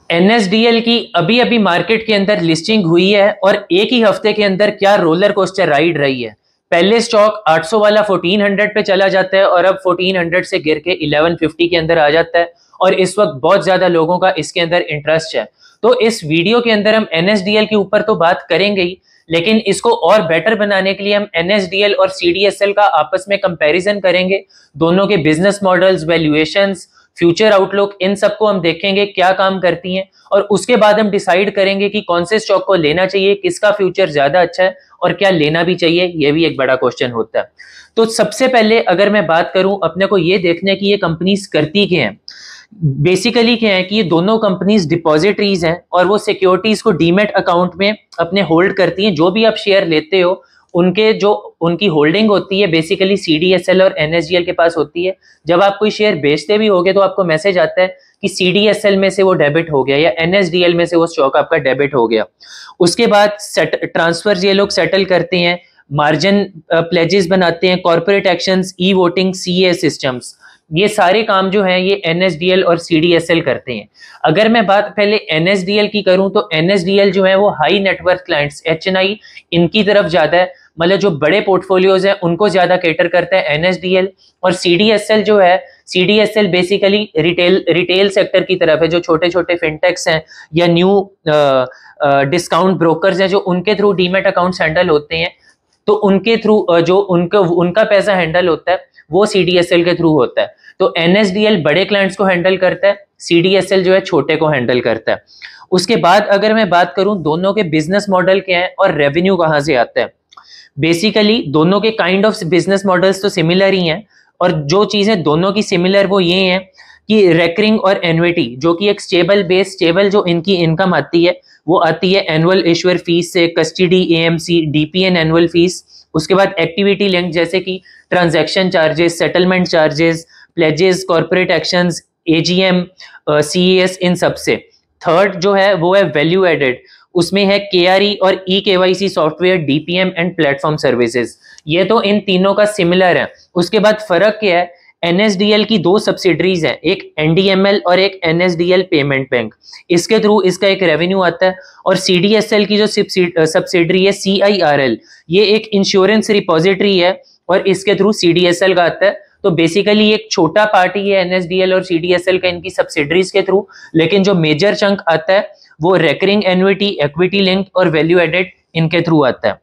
NSDL की अभी अभी मार्केट के अंदर लिस्टिंग हुई है और एक ही हफ्ते के अंदर क्या रोलर कोस्टर राइड रही है। पहले स्टॉक 800 वाला 1400 पे चला जाता है और अब 1400 से गिर के 1150 के अंदर आ जाता है और इस वक्त बहुत ज्यादा लोगों का इसके अंदर इंटरेस्ट है। तो इस वीडियो के अंदर हम एनएसडीएल के ऊपर तो बात करेंगे ही, लेकिन इसको और बेटर बनाने के लिए हम एनएसडीएल और सीडीएसएल का आपस में कंपैरिजन करेंगे। दोनों के business models, valuations, future outlook, इन सबको हम देखेंगे क्या काम करती हैं और उसके बाद हम डिसाइड करेंगे कि कौन से स्टॉक को लेना चाहिए, किसका फ्यूचर ज्यादा अच्छा है और क्या लेना भी चाहिए। ये भी एक बड़ा क्वेश्चन होता है। तो सबसे पहले अगर मैं बात करूं, अपने को ये देखना है कि ये कंपनीज करती क्या है। बेसिकली क्या है कि ये दोनों कंपनीज डिपॉजिटरीज हैं और वो सिक्योरिटीज को डीमेट अकाउंट में अपने होल्ड करती हैं। जो भी आप शेयर लेते हो उनकी होल्डिंग होती है बेसिकली सीडीएसएल और एनएसडीएल के पास होती है। जब आप कोई शेयर बेचते भी होगे तो आपको मैसेज आता है कि सीडीएसएल में से वो डेबिट हो गया या एनएसडीएल में से वो स्टॉक आपका डेबिट हो गया। उसके बाद ट्रांसफर ये लोग सेटल करते हैं, मार्जिन प्लेजेस बनाते हैं, corporate actions, e voting, CA systems, ये सारे काम जो हैं ये एनएसडीएल और सीडीएसएल करते हैं। अगर मैं बात पहले एनएसडीएल की करूं तो एनएसडीएल जो है वो हाई नेटवर्थ क्लाइंट्स, एचएनआई, इनकी तरफ ज्यादा है, मतलब जो बड़े पोर्टफोलियोज हैं उनको ज्यादा कैटर करता है एनएसडीएल। और सीडीएसएल जो है, सीडीएसएल बेसिकली रिटेल सेक्टर की तरफ है, जो छोटे छोटे फिनटेक्स हैं या न्यू डिस्काउंट ब्रोकर्स हैं जो उनके थ्रू डीमेट अकाउंट्स हैंडल होते हैं, तो उनके थ्रू जो उनका पैसा हैंडल होता है वो सीडीएसएल के थ्रू होता है। तो एनएसडीएल बड़े क्लाइंट्स को हैंडल करता है, सीडीएसएल जो है छोटे को हैंडल करता है। उसके बाद अगर मैं बात करूं दोनों के बिजनेस मॉडल क्या है और रेवेन्यू कहां से आता है। बेसिकली दोनों के काइंड ऑफ बिजनेस मॉडल्स तो सिमिलर ही हैं और जो चीजें दोनों की सिमिलर वो ये हैं कि रेकरिंग और एन्युटी, जो कि एक स्टेबल जो इनकी इनकम आती है वो आती है एनुअल इश्यूअर फीस से, custody, AMC, DPN annual fees. उसके बाद एक्टिविटी लिंक जैसे कि transaction charges, settlement charges, pledges, corporate actions, AGM, CS, इन सब से। थर्ड जो है वो है वैल्यू एडेड, उसमें है केआरई और e KYC software, DPM and platform services. ये तो इन तीनों का सिमिलर है। उसके बाद फर्क क्या है, एनएसडीएल की दो सब्सिडरीज हैं, एक एनडीएमएल और एक एनएसडीएल पेमेंट बैंक, इसके थ्रू इसका एक रेवेन्यू आता है। और सीडीएसएल की जो सब्सिडरी है सीआईआरएल, ये एक इंश्योरेंस रिपोजिटरी है और इसके थ्रू सीडीएसएल का आता है। तो बेसिकली एक छोटा पार्टी है एनएसडीएल और सीडीएसएल का इनकी सब्सिडरीज के थ्रू, लेकिन जो मेजर चंक आता है वो रेकरिंग एन्युटी, इक्विटी लिंक और वैल्यू एडेड इनके थ्रू आता है।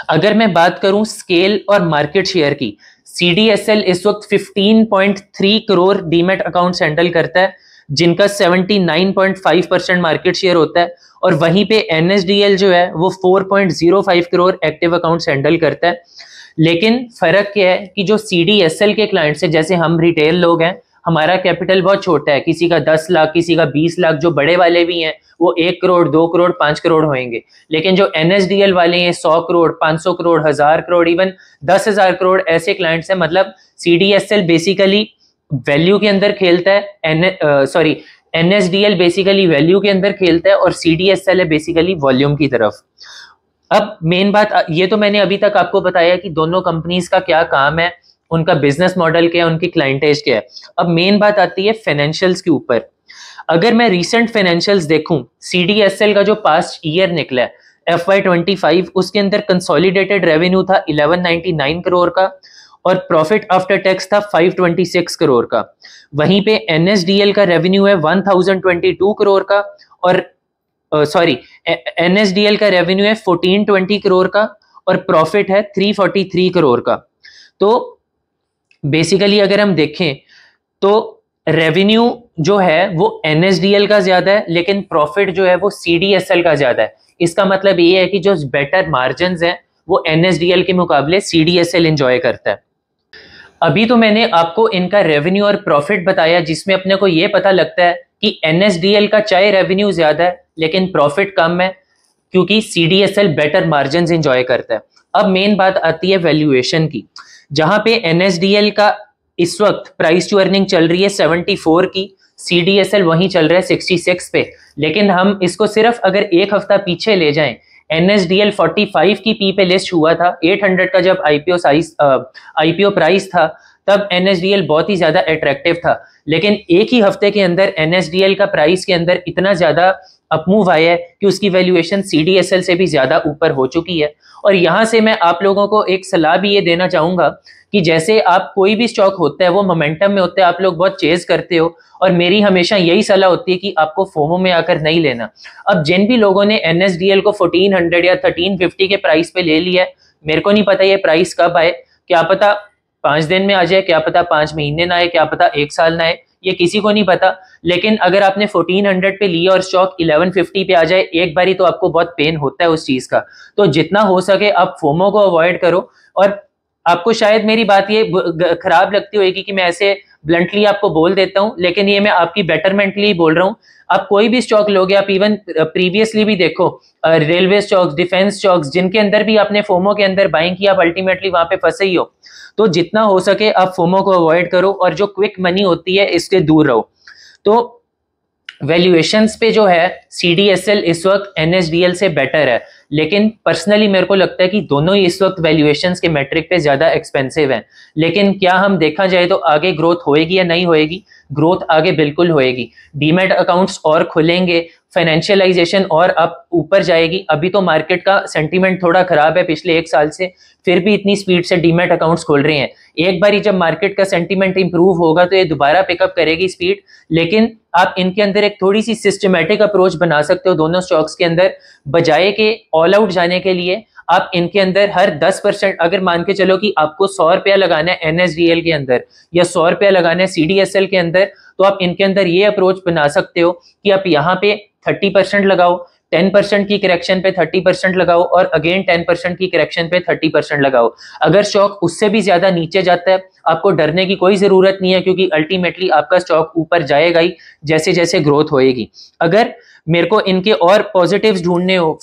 अगर मैं बात करूं स्केल और मार्केट शेयर की, सीडीएसएल इस वक्त 15.3 करोड़ डीमेट अकाउंट्स हैंडल करता है जिनका 79.5% मार्केट शेयर होता है। और वहीं पे एनएसडीएल जो है वो 4.05 करोड़ एक्टिव अकाउंट्स हैंडल करता है। लेकिन फर्क क्या है कि जो सीडीएसएल के क्लाइंट्स है, जैसे हम रिटेल लोग हैं, हमारा कैपिटल बहुत छोटा है, किसी का 10 लाख, किसी का 20 लाख, जो बड़े वाले भी हैं वो 1 करोड़, 2 करोड़, 5 करोड़ होंगे। लेकिन जो एनएसडीएल वाले हैं 100 करोड़, 500 करोड़, 1000 करोड़, इवन 10,000 करोड़ ऐसे क्लाइंट्स हैं। मतलब सीडीएसएल बेसिकली वैल्यू के अंदर खेलता है, एनएसडीएल बेसिकली वैल्यू के अंदर खेलता है और सीडीएसएल है बेसिकली वॉल्यूम की तरफ। अब मेन बात, ये तो मैंने अभी तक आपको बताया कि दोनों कंपनीज का क्या काम है, उनका बिजनेस मॉडल क्या है, उनकी क्लाइंटेज क्या है। अब मेन बात आती है फाइनेंशियल्स के ऊपर। अगर मैं रीसेंट फाइनेंशियल्स देखूं, सीडीएसएल का जो पास्ट ईयर निकला है FY25, उसके अंदर कंसोलिडेटेड रेवेन्यू था 1199 करोड़ का और प्रॉफिट आफ्टर टैक्स था 526 करोड़ का। वहीं पे एनएसडीएल का रेवेन्यू है 1022 करोड़ का और एनएसडीएल का रेवेन्यू है 1420 करोड़ का और प्रॉफिट है 343 करोड़ का। तो बेसिकली अगर हम देखें तो रेवेन्यू जो है वो एनएसडीएल का ज्यादा है, लेकिन प्रॉफिट जो है वो सीडीएसएल का ज्यादा है। इसका मतलब ये है कि जो बेटर मार्जिन्स हैं वो एनएसडीएल के मुकाबले सीडीएसएल एंजॉय करता है। अभी तो मैंने आपको इनका रेवेन्यू और प्रॉफिट बताया, जिसमें अपने को ये पता लगता है कि एनएसडीएल का चाहे रेवेन्यू ज्यादा है लेकिन प्रॉफिट कम है, क्योंकि सीडीएसएल बेटर मार्जिन्स एंजॉय करता है। अब मेन बात आती है वैल्यूएशन की, जहां पे एनएसडीएल का इस वक्त प्राइस टू अर्निंग चल रही है 74 की, सीडीएसएल वहीं चल रहा है 66 पे। लेकिन हम इसको सिर्फ अगर एक हफ्ता पीछे ले जाएं, एनएसडीएल 45 की पी पे लिस्ट हुआ था, 800 का जब आईपीओ प्राइस था, तब NSDL बहुत ही ज्यादा अट्रैक्टिव था, लेकिन एक ही हफ्ते के अंदर NSDL का प्राइस के अंदर इतना ज्यादा अपमूव आया है कि उसकी वैल्यूएशन CDSL से भी ज्यादा ऊपर हो चुकी है। और यहां से मैं आप लोगों को एक सलाह भी ये देना चाहूंगा कि जैसे आप कोई भी स्टॉक होता है वो मोमेंटम में होता है, आप लोग बहुत चेज करते हो, और मेरी हमेशा यही सलाह होती है कि आपको फोमो में आकर नहीं लेना। अब जिन भी लोगों ने NSDL को 1400 या 1350 के प्राइस पे ले लिया है, मेरे को नहीं पता ये प्राइस कब आए, क्या पता 5 दिन में आ जाए, क्या पता 5 महीने ना आए, क्या पता 1 साल ना आए, ये किसी को नहीं पता। लेकिन अगर आपने 1400 पे लिया और स्टॉक 1150 पे आ जाए एक बारी, तो आपको बहुत पेन होता है उस चीज का। तो जितना हो सके आप फोमो को अवॉइड करो। और आपको शायद मेरी बात ये खराब लगती होगी कि मैं ऐसे ब्लंटली आपको बोल देता हूं, लेकिन ये मैं आपकी बेटरमेंट के लिए बोल रहा हूं। आप कोई भी स्टॉक लोगे, आप इवन प्रीवियसली भी देखो रेलवे स्टॉक्स, डिफेंस स्टॉक्स, जिनके अंदर भी आपने फोमो के अंदर बाइंग किया, आप अल्टीमेटली वहां पे फंसे ही हो। तो जितना हो सके आप फोमो को अवॉइड करो और जो क्विक मनी होती है इससे दूर रहो। तो वैल्यूएशंस पे जो है CDSL इस वक्त NSDL से बेटर है, लेकिन पर्सनली मेरे को लगता है कि दोनों ही इस वक्त वैल्यूएशंस के मैट्रिक पे ज्यादा एक्सपेंसिव हैं। लेकिन क्या हम देखा जाए तो आगे ग्रोथ होएगी या नहीं होएगी? ग्रोथ आगे बिल्कुल होएगी। डीमैट अकाउंट्स और खुलेंगे, फाइनेंशियलाइजेशन और अब ऊपर जाएगी। अभी तो मार्केट का सेंटीमेंट थोड़ा खराब है पिछले 1 साल से, फिर भी इतनी स्पीड से डीमैट अकाउंट्स खोल रहे हैं। एक बारी जब मार्केट का सेंटीमेंट इंप्रूव होगा तो ये दोबारा पिकअप करेगी स्पीड। लेकिन आप इनके अंदर एक थोड़ी सी सिस्टमेटिक अप्रोच बना सकते हो दोनों स्टॉक्स के अंदर, बजाय के ऑल आउट जाने के लिए। आप इनके अंदर हर 10%, अगर मान के चलो कि आपको 100 रुपया लगाना है NSDL के अंदर या 100 रुपया लगाना है CDSL के अंदर, तो आप इनके अंदर ये अप्रोच बना सकते हो कि आप यहाँ पे 30% लगाओ, 10% की करेक्शन पे 30% लगाओ, और अगेन 10% की करेक्शन पे 30% लगाओ। अगर स्टॉक उससे भी ज्यादा नीचे जाता है, आपको डरने की कोई जरूरत नहीं है, क्योंकि अल्टीमेटली आपका स्टॉक ऊपर जाएगा ही जैसे जैसे ग्रोथ होएगी। अगर मेरे को इनके और पॉजिटिव्स ढूंढने हो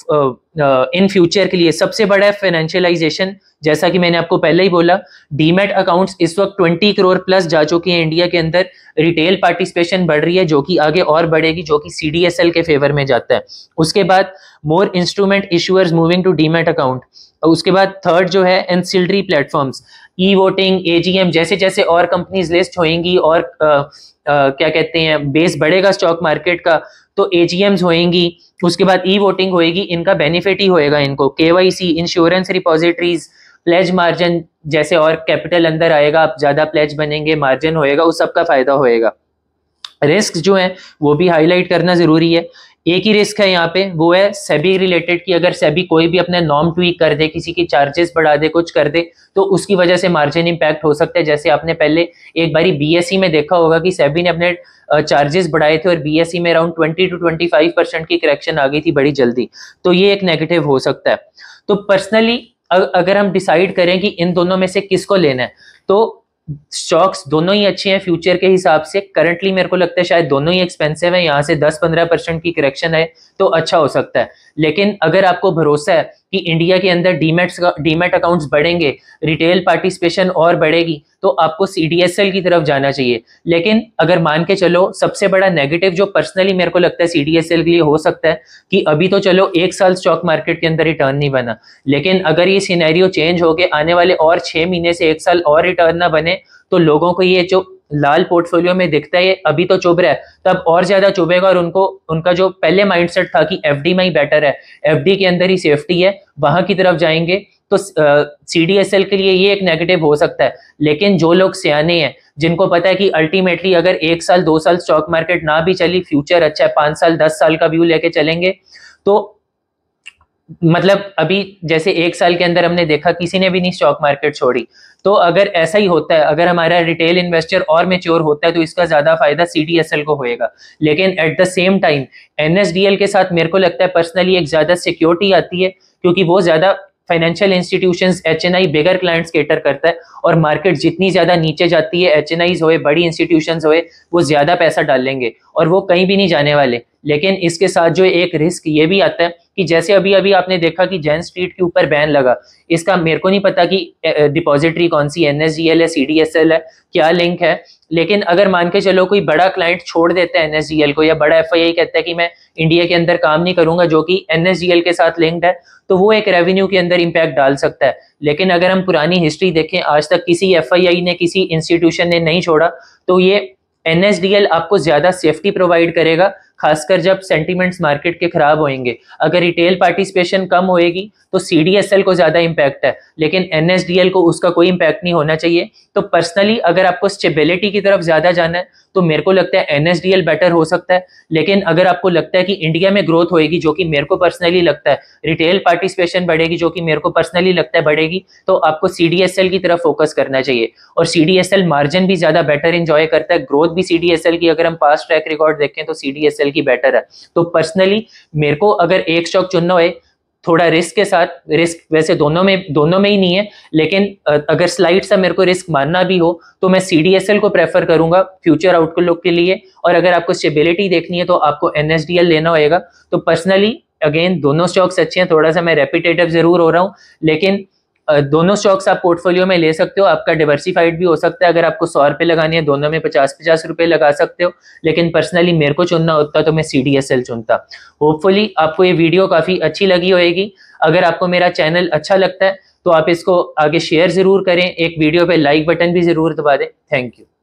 इन फ्यूचर के लिए, सबसे बड़ा है फाइनेंशियलाइजेशन। जैसा कि मैंने आपको पहले ही बोला, डीमैट अकाउंट्स इस वक्त 20 करोड़ प्लस जा चुके हैं इंडिया के अंदर। रिटेल पार्टिसिपेशन बढ़ रही है, जो कि आगे और बढ़ेगी, जो कि CDSL के फेवर में जाता है। उसके बाद more instrument issuers moving to demat account. उसके बाद थर्ड जो है ancillary platforms, e voting, AGM, जैसे जैसे और कंपनीज लिस्ट होएंगी और क्या कहते हैं बेस बढ़ेगा स्टॉक मार्केट का, तो AGMs होएंगी, उसके बाद ई वोटिंग होएगी। इनका बेनिफिट ही होएगा इनको। KYC, insurance repositories, pledge margin, जैसे और कैपिटल अंदर आएगा, आप ज्यादा प्लेज बनेंगे, मार्जिन होएगा, उस सबका फायदा होएगा। रिस्क जो है वो भी हाईलाइट करना जरूरी है। एक ही रिस्क है यहाँ पे, वो है सेबी रिलेटेड की। अगर सेबी कोई भी अपने नॉर्म ट्वीक कर दे, किसी की चार्जेस बढ़ा दे, कुछ कर दे, तो उसकी वजह से मार्जिन इंपैक्ट हो सकता है। जैसे आपने पहले एक बारी BSE में देखा होगा कि सेबी ने अपने चार्जेस बढ़ाए थे और BSE में अराउंड 20 to 25% की करेक्शन आ गई थी बड़ी जल्दी, तो ये एक नेगेटिव हो सकता है। तो पर्सनली अगर हम डिसाइड करें कि इन दोनों में से किसको लेना है, तो स्टॉक्स दोनों ही अच्छे हैं फ्यूचर के हिसाब से। करंटली मेरे को लगता है शायद दोनों ही एक्सपेंसिव है, यहाँ से 10-15% की करेक्शन है तो अच्छा हो सकता है। लेकिन अगर आपको भरोसा है कि इंडिया के अंदर डीमैट अकाउंट्स बढ़ेंगे, रिटेल पार्टिसिपेशन और बढ़ेगी, तो आपको CDSL की तरफ जाना चाहिए। लेकिन अगर मान के चलो, सबसे बड़ा नेगेटिव जो पर्सनली मेरे को लगता है CDSL के लिए हो सकता है कि अभी तो चलो 1 साल स्टॉक मार्केट के अंदर रिटर्न नहीं बना, लेकिन अगर ये सिनेरियो चेंज हो गए, आने वाले और 6 महीने से 1 साल और रिटर्न ना बने, तो लोगों को ये जो लाल पोर्टफोलियो में दिखता है अभी तो चुभ रहा है, तब और ज्यादा चुभेगा। और उनको उनका जो पहले माइंडसेट था कि FD में ही बेटर है, FD के अंदर ही सेफ्टी है, वहां की तरफ जाएंगे, तो CDSL के लिए ये एक नेगेटिव हो सकता है। लेकिन जो लोग सियाने हैं, जिनको पता है कि अल्टीमेटली अगर 1 साल 2 साल स्टॉक मार्केट ना भी चली, फ्यूचर अच्छा है, 5 साल 10 साल का व्यू लेके चलेंगे, तो मतलब अभी जैसे 1 साल के अंदर हमने देखा किसी ने भी नहीं स्टॉक मार्केट छोड़ी। तो अगर ऐसा ही होता है, अगर हमारा रिटेल इन्वेस्टर और मेच्योर होता है, तो इसका ज्यादा फायदा CDSL को होएगा। लेकिन at the same time NSDL के साथ मेरे को लगता है पर्सनली एक ज्यादा सिक्योरिटी आती है, क्योंकि वो ज्यादा फाइनेंशियल इंस्टीट्यूशंस, HNI, बिगर क्लाइंट्स केटर करता है, और मार्केट जितनी ज्यादा नीचे जाती है, HNIs होए, बड़ी इंस्टीट्यूशंस होए, वो ज्यादा पैसा डालेंगे और वो कहीं भी नहीं जाने वाले। लेकिन इसके साथ जो एक रिस्क ये भी आता है कि जैसे अभी अभी आपने देखा कि जैन स्ट्रीट के ऊपर बैन लगा, इसका मेरे को नहीं पता कि डिपॉजिटरी कौन सी एनएसडीएल है, सीडीएसएल है, क्या लिंक है, लेकिन अगर मान के चलो कोई बड़ा क्लाइंट छोड़ देता है एनएसडीएल को, या बड़ा एफआईआई कहता है कि मैं इंडिया के अंदर काम नहीं करूंगा जो कि एनएसडीएल के साथ लिंक्ड है, तो वो एक रेवेन्यू के अंदर इंपैक्ट डाल सकता है। लेकिन अगर हम पुरानी हिस्ट्री देखें, आज तक किसी एफआईआई ने, किसी इंस्टीट्यूशन ने नहीं छोड़ा, तो ये एनएसडीएल आपको ज्यादा सेफ्टी प्रोवाइड करेगा, खासकर जब सेंटिमेंट्स मार्केट के खराब होंगे। अगर रिटेल पार्टिसिपेशन कम होएगी तो सीडीएसएल को ज्यादा इंपैक्ट है, लेकिन एनएसडीएल को उसका कोई इंपैक्ट नहीं होना चाहिए। तो पर्सनली अगर आपको स्टेबिलिटी की तरफ ज्यादा जाना है तो मेरे को लगता है एनएसडीएल बेटर हो सकता है। लेकिन अगर आपको लगता है कि इंडिया में ग्रोथ होएगी, जो कि मेरे को पर्सनली लगता है, रिटेल पार्टिसिपेशन बढ़ेगी, जो कि मेरे को पर्सनली लगता है बढ़ेगी, तो आपको सीडीएसएल की तरफ फोकस करना चाहिए। और सीडीएसएल मार्जिन भी ज्यादा बेटर एंजॉय करता है, ग्रोथ भी सीडीएसएल की अगर हम पास्ट ट्रैक रिकॉर्ड देखें तो सीडीएसएल की बेटर है। तो पर्सनली मेरे को अगर एक स्टॉक चुनना है थोड़ा रिस्क के साथ, रिस्क वैसे दोनों में ही नहीं है, लेकिन अगर स्लाइड सा मेरे को रिस्क मानना भी हो तो मैं सीडीएसएल को प्रेफर करूंगा फ्यूचर आउटलुक के लिए। और अगर आपको स्टेबिलिटी देखनी है तो आपको एनएसडीएल लेना होगा। तो पर्सनली अगेन दोनों स्टॉक्स अच्छे हैं, थोड़ा सा मैं रेपिटेटिव जरूर हो रहा हूँ, लेकिन दोनों स्टॉक्स आप पोर्टफोलियो में ले सकते हो, आपका डिवर्सिफाइड भी हो सकता है। अगर आपको 100 रुपए लगानी है, दोनों में 50-50 रुपए लगा सकते हो, लेकिन पर्सनली मेरे को चुनना होता तो मैं सीडीएसएल चुनता। होपफुली आपको ये वीडियो काफी अच्छी लगी होगी। अगर आपको मेरा चैनल अच्छा लगता है तो आप इसको आगे शेयर जरूर करें, एक वीडियो पे लाइक बटन भी जरूर दबा दें। Thank you.